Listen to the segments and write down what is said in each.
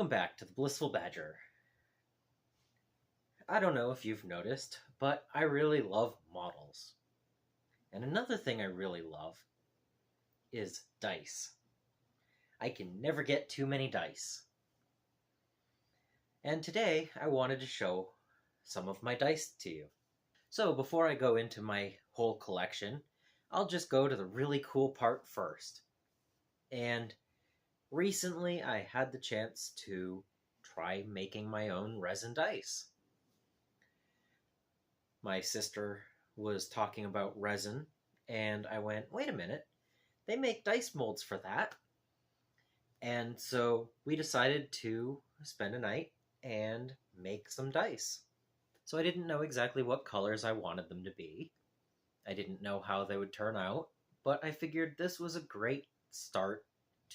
Welcome back to the Blissful Badger. I don't know if you've noticed, but I really love models. And another thing I really love is dice. I can never get too many dice. And today I wanted to show some of my dice to you. So before I go into my whole collection, I'll just go to the really cool part first. And recently I had the chance to try making my own resin dice. My sister was talking about resin, and I went, wait a minute, they make dice molds for that. And so we decided to spend a night and make some dice. So I didn't know exactly what colors I wanted them to be. I didn't know how they would turn out, but I figured this was a great start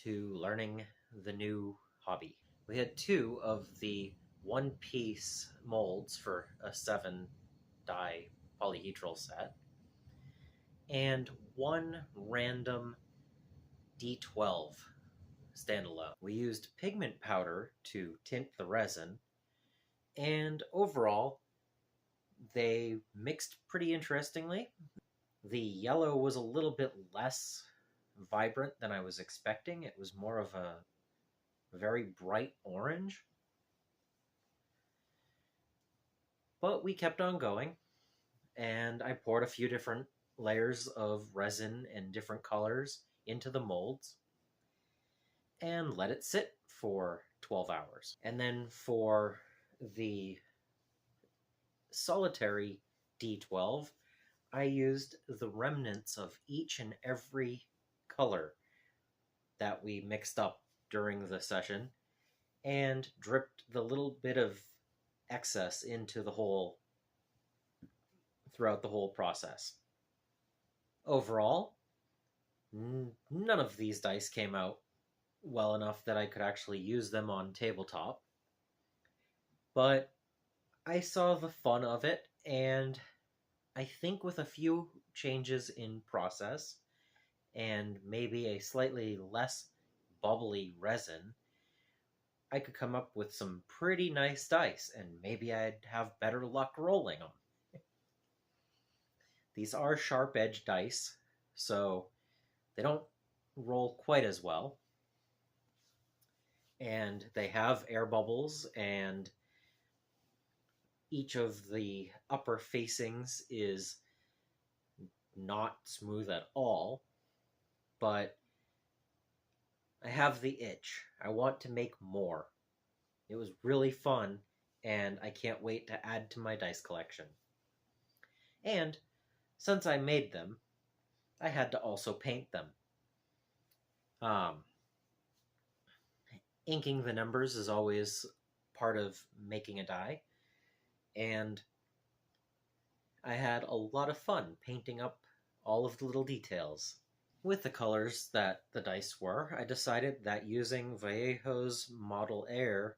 to learning the new hobby. We had 2 of the one-piece molds for a 7-die polyhedral set, and 1 random D12 standalone. We used pigment powder to tint the resin, and overall, they mixed pretty interestingly. The yellow was a little bit less vibrant than I was expecting. It was more of a very bright orange. But we kept on going, and I poured a few different layers of resin in different colors into the molds and let it sit for 12 hours. And then for the solitary D12, I used the remnants of each and every color that we mixed up during the session and dripped the little bit of excess into the hole throughout the whole process. Overall, none of these dice came out well enough that I could actually use them on tabletop, but I saw the fun of it, and I think with a few changes in process and maybe a slightly less bubbly resin, I could come up with some pretty nice dice, and maybe I'd have better luck rolling them. These are sharp-edged dice, so they don't roll quite as well. And they have air bubbles, and each of the upper facings is not smooth at all, but I have the itch. I want to make more. It was really fun, and I can't wait to add to my dice collection. And since I made them, I had to also paint them. Inking the numbers is always part of making a die, and I had a lot of fun painting up all of the little details. With the colors that the dice were, I decided that using Vallejo's Model Air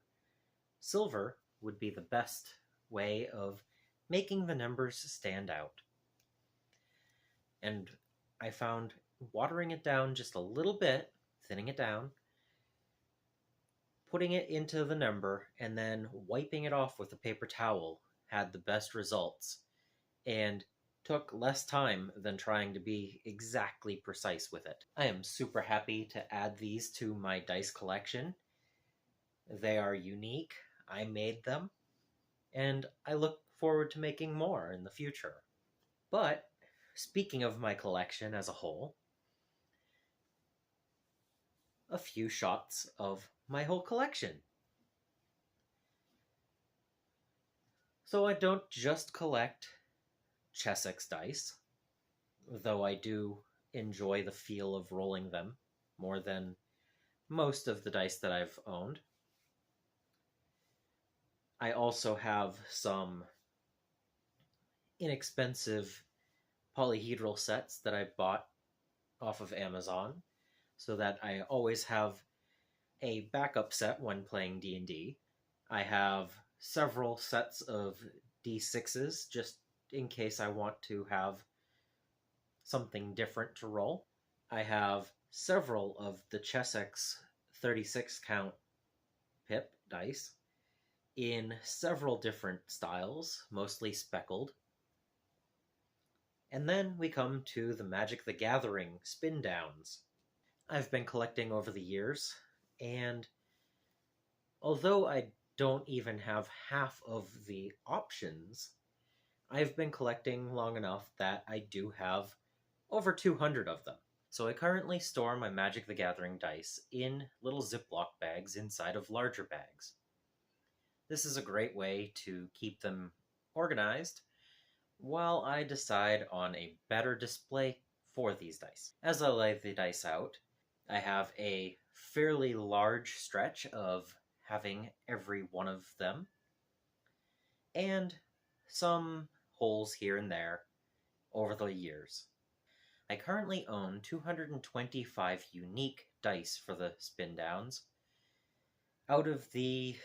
silver would be the best way of making the numbers stand out. And I found watering it down just a little bit, thinning it down, putting it into the number, and then wiping it off with a paper towel had the best results, and took less time than trying to be exactly precise with it. I am super happy to add these to my dice collection. They are unique, I made them, and I look forward to making more in the future. But speaking of my collection as a whole, a few shots of my whole collection. So I don't just collect Chessex dice, though I do enjoy the feel of rolling them more than most of the dice that I've owned. I also have some inexpensive polyhedral sets that I bought off of Amazon, so that I always have a backup set when playing D&D. I have several sets of D6s just in case I want to have something different to roll. I have several of the Chessex 36 count pip dice in several different styles, mostly speckled. And then we come to the Magic the Gathering spin downs. I've been collecting over the years, and although I don't even have half of the options, I've been collecting long enough that I do have over 200 of them. So I currently store my Magic the Gathering dice in little Ziploc bags inside of larger bags. This is a great way to keep them organized while I decide on a better display for these dice. As I lay the dice out, I have a fairly large stretch of having every one of them, and some holes here and there over the years. I currently own 225 unique dice for the spin downs out of the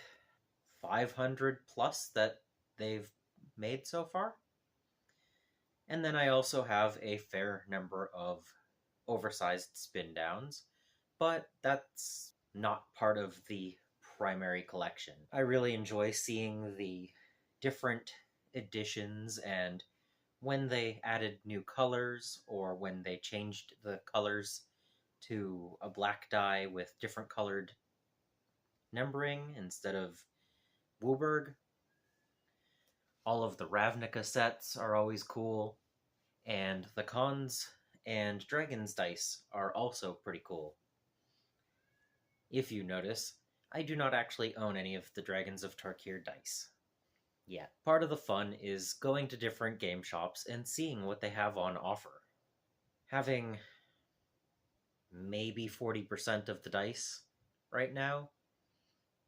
500 plus that they've made so far. And then I also have a fair number of oversized spin downs, but that's not part of the primary collection. I really enjoy seeing the different editions and when they added new colors or when they changed the colors to a black die with different colored numbering instead of Wooburg. All of the Ravnica sets are always cool, and the Cons and Dragons dice are also pretty cool. If you notice, I do not actually own any of the Dragons of Tarkir dice. Yeah, part of the fun is going to different game shops and seeing what they have on offer. Having maybe 40% of the dice right now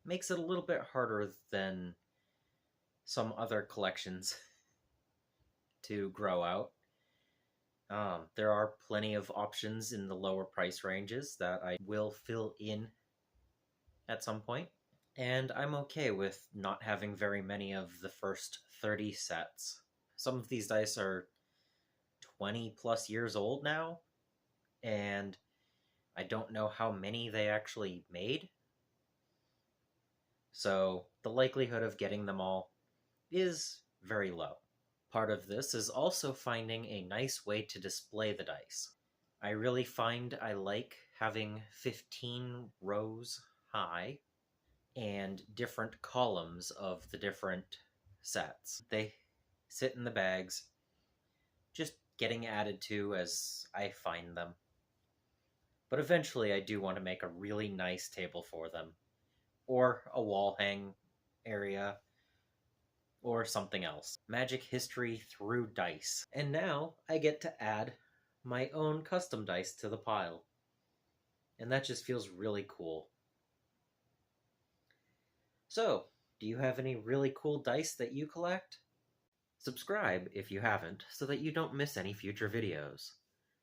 makes it a little bit harder than some other collections to grow out. There are plenty of options in the lower price ranges that I will fill in at some point. And I'm okay with not having very many of the first 30 sets. Some of these dice are 20 plus years old now, and I don't know how many they actually made. So the likelihood of getting them all is very low. Part of this is also finding a nice way to display the dice. I really find I like having 15 rows high and different columns of the different sets. They sit in the bags, just getting added to as I find them. But eventually I do want to make a really nice table for them, or a wall hang area, or something else. Magic history through dice. And now I get to add my own custom dice to the pile. And that just feels really cool. So, do you have any really cool dice that you collect? Subscribe if you haven't, so that you don't miss any future videos.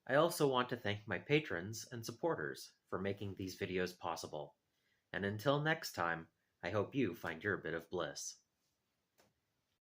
I also want to thank my patrons and supporters for making these videos possible. And until next time, I hope you find your bit of bliss.